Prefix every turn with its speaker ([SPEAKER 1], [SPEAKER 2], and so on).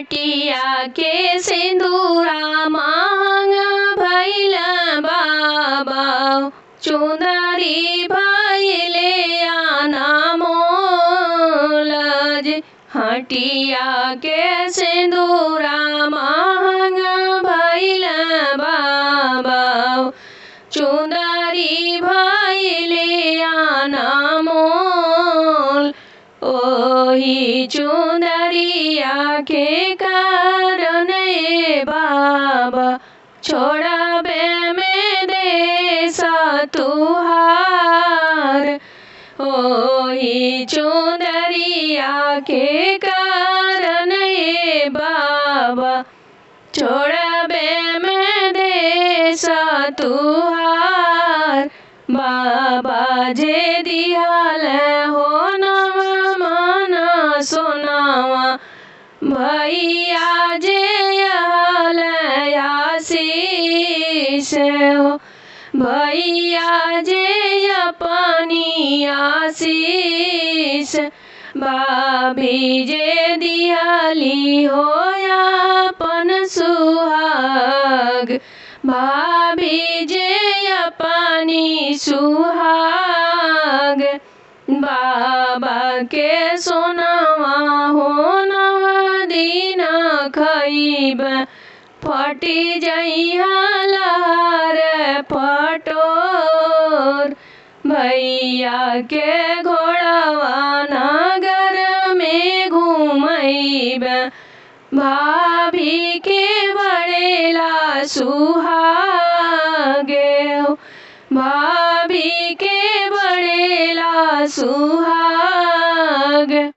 [SPEAKER 1] हटिया के सिंदूरा मांग भैल बाबा चुंदरी भैले आना मोलज। हटिया के सिंदूरा मांग भैल बाबा चुंदरी भैले आना मोल। ओही चुंदरिया के कारण बाबा छोड़बे में देश तुहार। ओही चुंदरिया के कारण बाबा छोड़बे में देश तुहार। बाबा जे दियाल हो नवा माना सोनावा भैया जे आल आशीष हो। भैया जे अपनी आशीष भाभी जे दियाली हो अपन सुहाग। भाभी जे अपनी सुहाग बाबा के सोनावा हो नवा दिन खइब फटी जइहा लहर फटोर। भैया के घोड़वा नगर में घूमइब भाभी के बड़ेला सुहागे हो। भाभी के बड़ेला सुहागे।